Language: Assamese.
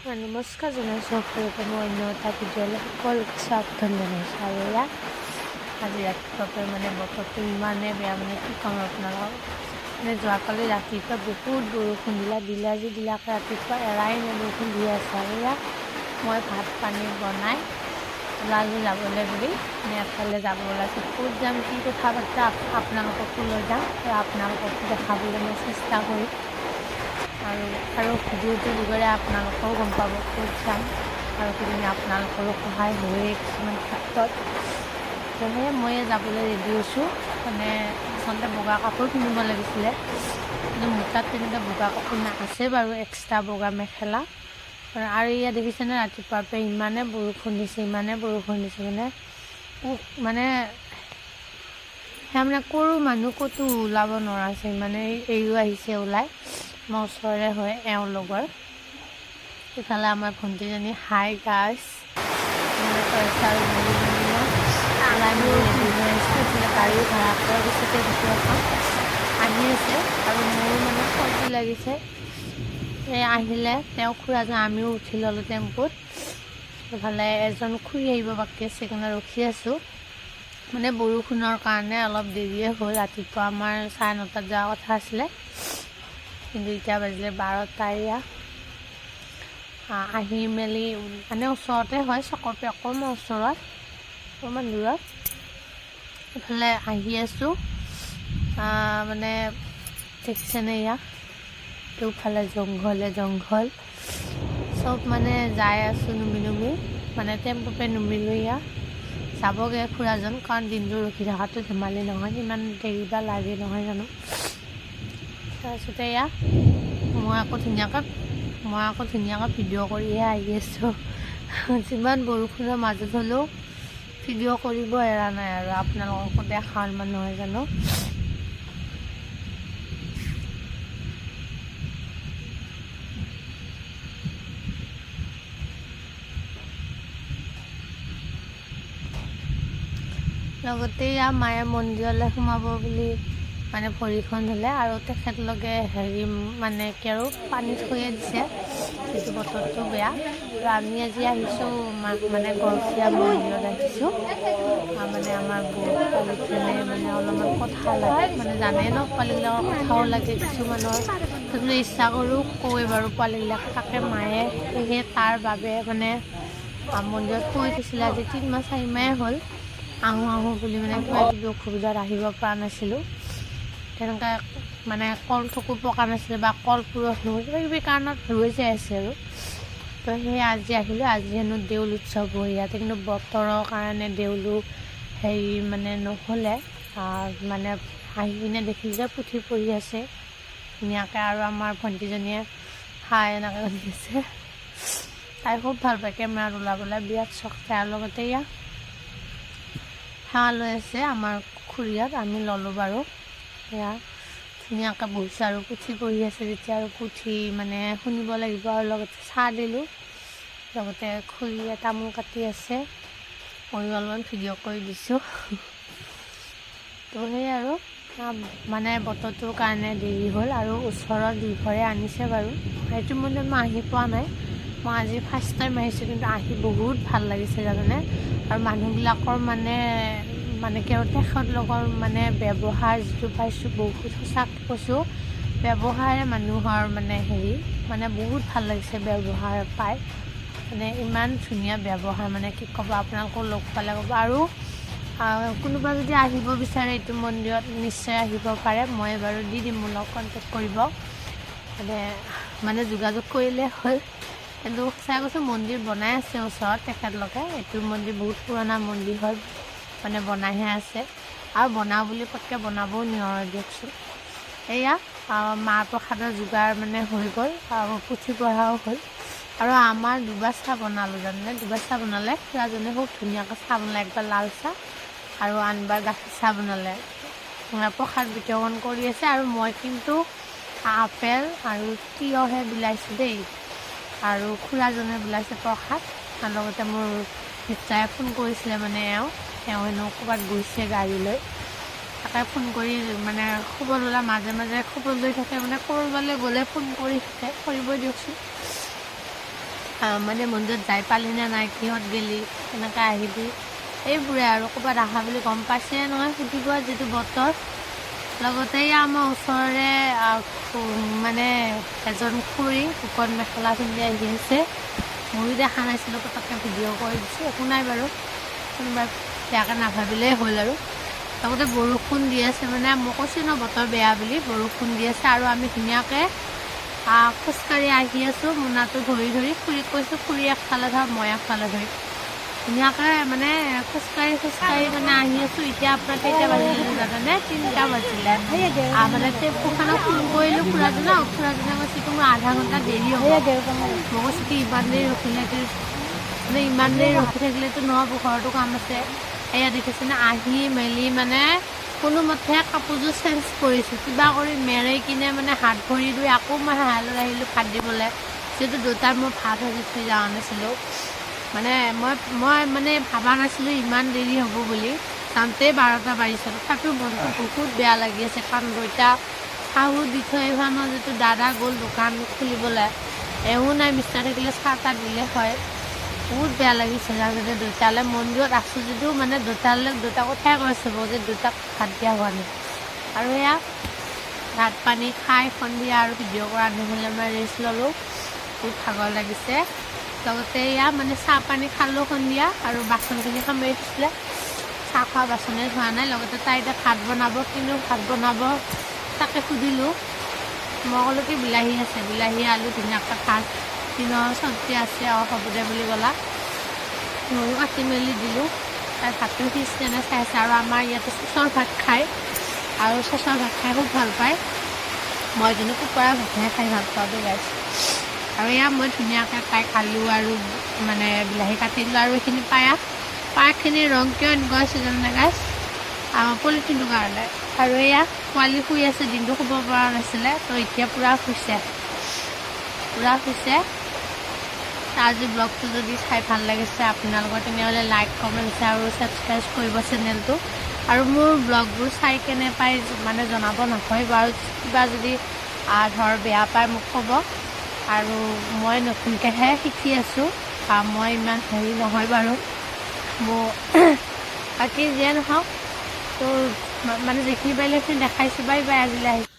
নমস্কাৰ জনাইছোঁ সকলোকে মই অন্য এটা ভিডিঅ'লৈ সকলোকে স্বাগতম জনাইছোঁ। আৰু ইয়াত আজি ৰাতিপুৱা মানে বতৰটো ইমানেই বেয়া, মানে কি ক'ম আপোনালোকক। মানে যোৱাকালি ৰাতিপুৱা বহুত বৰষুণ দিলে আজি দিলাকে ৰাতিপুৱা এৰাই নাই, বৰষুণ দি আছে। আৰু ইয়াত মই ভাত পানী বনাই ওলালোঁ যাবলৈ বুলি, এফালে যাব ওলাইছোঁ। ক'ত যাম, কি কথা বাৰ্তা আপোনালোককো লৈ যাম আৰু আপোনালোককো দেখাবলৈ মই চেষ্টা কৰিম। আৰু ভিডিঅ'টোৰ যোগেৰে আপোনালোকেও গম পাব ক'ত যাম, আৰু সেইখিনি আপোনালোকৰো সহায় হয়ে কিছুমান ক্ষেত্ৰত। সেয়েহে মই যাবলৈ ৰেডি হৈছোঁ। মানে আচলতে বগা কাপোৰ কিনিব লাগিছিলে, কিন্তু মোৰ তাত তেনেকৈ বগা কাপোৰ আছে বাৰু, এক্সট্ৰা বগা মেখেলা। আৰু ইয়াত দেখিছেনে ৰাতিপুৱাৰ পৰা ইমানে বৰষুণ দিছে মানে সেয়া কৰোঁ মানুহ ক'তো ওলাব নোৱাৰাছে, মানে এইও আহিছে ওলাই। মই ওচৰৰে হয় এওঁৰ লগৰ। ইফালে আমাৰ ভণ্টিজনী হাই গাইছ ওলাই মেলি ৰেডি হৈ আছে। এইফালে গাড়ী ভাড়া কৰাৰ পিছতে ভিতৰখন আহি আছে, আৰু মোৰো মানে চৰ্দি লাগিছে। এই আহিলে তেওঁ খুৰাজন, আমিও উঠি ল'লোঁ টেম্পুত। এইফালে এজন খুৰী আহিব বাকী আছে, সেইকাৰণে ৰখি আছোঁ। মানে বৰষুণৰ কাৰণে অলপ দেৰিয়ে হ'ল। ৰাতিপুৱা আমাৰ 9:30 যোৱা কথা আছিলে, কিন্তু এতিয়া বাজিলে 12টা। আহি মেলি মানে ওচৰতে হয়, চকৰ পৰা অকণমান ওচৰত, অকণমান দূৰত। এইফালে আহি আছোঁ, মানে দেখিছেনে ইয়াত দুফালে জংঘল চব, মানে যাই আছোঁ নুমি মানে টেম্পুপে নুমিলোঁ। ইয়াত যাবগৈ খুৰাজন, কাৰণ দিনটো ৰখি থকাটো ধেমালি নহয়, ইমান দেৰি বা লাগে নহয় জানো। তাৰপিছতে মই আকৌ ধুনীয়াকৈ ভিডিঅ' কৰিহে আহি আছোঁ। যিমান বৰষুণৰ মাজত হ'লেও ভিডিঅ' কৰিব এৰা নাই, আৰু আপোনালোককো দেখাওঁ ইমান নহয় জানো। লগতে মায়ে মন্দিৰলৈ সোমাব বুলি মানে ভৰিখন ধুলে, আৰু তেখেতলোকে মানে কি আৰু পানী থৈয়ে দিছে, যিটো বতৰটো বেয়া। আৰু আমি আজি আহিছোঁ মানে গৰখীয়া মন্দিৰত আহিছোঁ। মানে আমাৰ পোৱালিখিনিয়ে মানে অলপমান কথা লাগে, মানে জানে ন পোৱালিবিলাকৰ কথাও লাগে কিছুমানৰ। যদি ইচ্ছা কৰোঁ কওঁৱে বাৰু পোৱালিবিলাকে, তাকে মায়ে সেয়ে তাৰ বাবে মানে মন্দিৰত কৈ দিছিলে। আজি 3 মাহ 4 মাহে হ'ল আহোঁ বুলি, মানে কিবা কিবি অসুবিধাত আহিব পৰা নাছিলোঁ। তেনেকৈ মানে কল থকো পকা নাছিলে, বা কল পুৰঠ নহয়, কিবা কিবি কাৰণত ৰৈ যাই আছে আৰু। তো সেয়ে আজি আহিলোঁ। আজি হেনো দেউল উৎসৱ হৈ ইয়াতে, কিন্তু বতৰৰ কাৰণে দেউলো মানে নহ'লে। মানে আহি কিনে দেখিলোঁ যে পুথি পঢ়ি আছে ধুনীয়াকৈ, আৰু আমাৰ ভণ্টিজনীয়ে হাই এনেকৈ কৰি আছে। তাই খুব ভাল পায় কেমেৰাত ওলাবলৈ, বিৰাট চখ তাই। আৰু লগতে সেৱা লৈ আছে আমাৰ খুৰীয়াত, আমি ল'লোঁ বাৰু। সেয়া ধুনীয়াকৈ বহিছোঁ, আৰু পুথি পঢ়ি আছে যেতিয়া, আৰু পুথি মানে শুনিব লাগিব। আৰু লগতে চাহ দিলোঁ, লগতে খুৰীয়ে তামোল কাটি আছে, ময়ো অলপমান ভিডিঅ' কৰি দিছোঁ। তো সেই আৰু মানে বতৰটোৰ কাৰণে দেৰি হ'ল, আৰু ওচৰত দুঘৰে আনিছে বাৰু। সেইটো মন্দিৰত মই আহি পোৱা নাই, মই আজি ফাৰ্ষ্ট টাইম আহিছোঁ, কিন্তু আহি বহুত ভাল লাগিছে জানানে। আৰু মানুহবিলাকৰ মানে কি আৰু তেখেতলোকৰ মানে ব্যৱহাৰ যিটো পাইছোঁ, বহুত সঁচাকৈ কৈছোঁ, ব্যৱহাৰে মানুহৰ মানে বহুত ভাল লাগিছে ব্যৱহাৰ পাই। মানে ইমান ধুনীয়া ব্যৱহাৰ, মানে কি ক'ব, আপোনালোকো লগ পালে ক'ব। আৰু কোনোবা যদি আহিব বিচাৰে এইটো মন্দিৰত নিশ্চয় আহিব পাৰে, মই বাৰু দি দিম, মোৰ লগত কণ্টেক্ট কৰিব, মানে যোগাযোগ কৰিলে হ'ল। কিন্তু সঁচাই কৈছোঁ, মন্দিৰ বনাই আছে ওচৰত তেখেতলোকে। এইটো মন্দিৰ বহুত পুৰণা মন্দিৰ হয়, মানে বনাইহে আছে, আৰু বনাওঁ বুলি পটকৈ বনাবও নোৱাৰে দিয়কচোন। এয়া মাহ প্ৰসাদৰ যোগাৰ মানে হৈ গ'ল, আৰু পুথি পঢ়াও হ'ল। আৰু আমাৰ 2বাৰ চাহ বনালোঁ জানেনে, 2বাৰ চাহ বনালে। খুৰাজনে খুব ধুনীয়াকৈ চাহ বনালে, একবাৰ লাল চাহ আৰু আনবাৰ গাখীৰ চাহ বনালে। প্ৰসাদ বিতৰণ কৰি আছে, আৰু মই কিন্তু আপেল আৰু তিয়ঁহে বিলাইছোঁ দেই, আৰু খুৰাজনে বিলাইছে প্ৰসাদ। আৰু লগতে মোৰ মিষ্টাৰে ফোন কৰিছিলে, মানে তেওঁ হেনো ক'ৰবাত গৈছে গাড়ী লৈ, তাকে ফোন কৰি মানে খবৰ ল'লে, মাজে মাজে খবৰ লৈ থাকে, মানে ক'ৰবালৈ গ'লে ফোন কৰি থাকে, কৰিবই দিয়কচোন। মানে মন্দিৰত যাই পালি নে নাই, কিহত গেলি, কেনেকৈ আহিবি, এইবোৰে আৰু ক'ৰবাত আহা বুলি গম পাইছে নহয় সুধিব যিটো বতৰ। লগতে আমাৰ ওচৰৰে মানে এজন খুৰী শুকন মেখেলা পিন্ধি আহি আছে, ময়ো দেখা নাছিলোঁ, পটককৈ ভিডিঅ' কৰি দিছোঁ, একো নাই বাৰু, কোনোবাই বেয়াকৈ নাভাবিলেই হ'ল আৰু। লগতে বৰষুণ দি আছে, মানে মই কৈছোঁ ন বতৰ বেয়া বুলি, বৰষুণ দি আছে আৰু আমি ধুনীয়াকৈ খোজকাঢ়ি আহি আছোঁ, মোনাটো ধৰি ধৰি। খুৰীক কৈছোঁ খুৰী একফালে ধৰ মই একফালে ধৰি ধুনীয়াকৈ মানে খোজকাঢ়ি মানে আহি আছোঁ। এতিয়া আপোনাৰ কেইটা বাজিলে জানেনে? 3টা বাজিলে। মানে টেম্পুখনক ফোন কৰিলোঁ খুৰাজনক কৈছোঁ কি মোৰ আধা ঘণ্টা দেৰি হ'ব। মই কৈছোঁ কি ইমান দেৰি ৰখি থাকিলেতো নহ'ব, ঘৰতো কাম আছে। এয়া দেখিছেনে আহি মেলি মানে কোনোমতে কাপোৰযোৰ চেঞ্জ কৰিছোঁ, কিবা কৰি মেৰাই কিনে মানে হাত ভৰি ধুই আকৌ মই হাঁহালৈ আহিলোঁ ভাত দিবলৈ, যিহেতু দেউতাৰ মই ভাত ভাজি থৈ যোৱা নাছিলোঁ। মানে মই মানে ভাবা নাছিলোঁ ইমান দেৰি হ'ব বুলি, যাওঁতে 12টা বাজিছে। তথাপিও মনটো বহুত বেয়া লাগি আছে, কাৰণ দেউতা চাহো দি থৈ আহিবা, মই যিটো দাদা গ'ল দোকান খুলিবলৈ, এও নাই, বিচনা থাকিলে চাহ তাহ দিলে হয়। বহুত বেয়া লাগিছে যাতে দেউতালৈ মন্দিৰত আছোঁ যদিও মানে দেউতাক কথাই কৈছোঁ যে দেউতাক ভাত দিয়া হোৱা নাই। আৰু এয়া ভাত পানী খাই সন্ধিয়া আৰু ভিডিঅ' কৰা নহ'লে মই ৰেষ্ট ল'লোঁ, বহুত ভাগৰ লাগিছে। লগতে এয়া মানে চাহ পানী খালোঁ সন্ধিয়া, আৰু বাচনখিনি সামৰি দিছিলে, চাহ খোৱা বাচনে ধোৱা নাই। লগতে তাই এতিয়া ভাত বনাব, কিন্তু ভাত বনাব তাকে সুধিলোঁ, মই ক'লোঁ কি বিলাহী আছে, বিলাহী আলু ধুনীয়াকৈ ভাত, দিনৰ চব্জি আছে, হ'ব দে বুলি ক'লা, ময়ো কাটি মেলি দিলোঁ। তাই ভাতটো সিজেনে চাই আছে। আৰু আমাৰ ইয়াতে চচৰ ভাত খায়, আৰু চচৰ ভাত খাই খুব ভাল পায়, মই কিন্তু কুকুৰা ভাতহে খাই ভাল পাওঁ দেই গাইছ। আৰু এয়া মই ধুনীয়াকৈ তাইক আলু আৰু মানে বিলাহী কাটি দিলোঁ। আৰু এইখিনি পায়সখিনিৰ ৰং কিয় এনেকুৱা হৈছে জানে গাইছ? পলিথিনটোৰ কাৰণে। আৰু এয়া পোৱালি শুই আছে, দিনটো শুব পৰা নাছিলে, তো এতিয়া পূৰা শুইছে। আজি ব্লগটো যদি চাই ভাল লাগিছে আপোনালোকৰ, তেনেহ'লে লাইক কমেণ্ট শ্বেয়াৰ আৰু ছাবস্ক্ৰাইব কৰিব চেনেলটো। আৰু মোৰ ব্লগবোৰ চাই কেনে পাই মানে জনাব নাপাহৰিব, আৰু কিবা যদি ধৰ বেয়া পায় মোক ক'ব। আৰু মই নতুনকৈহে শিকি আছোঁ, মই ইমান হেৰি নহয় বাৰু, মোৰ বাকী যিয়ে নহওক তো মানে যিখিনি পাৰিলে সেইখিনি দেখাইছোঁ। বাই বাই, আজিলৈ আহিছোঁ।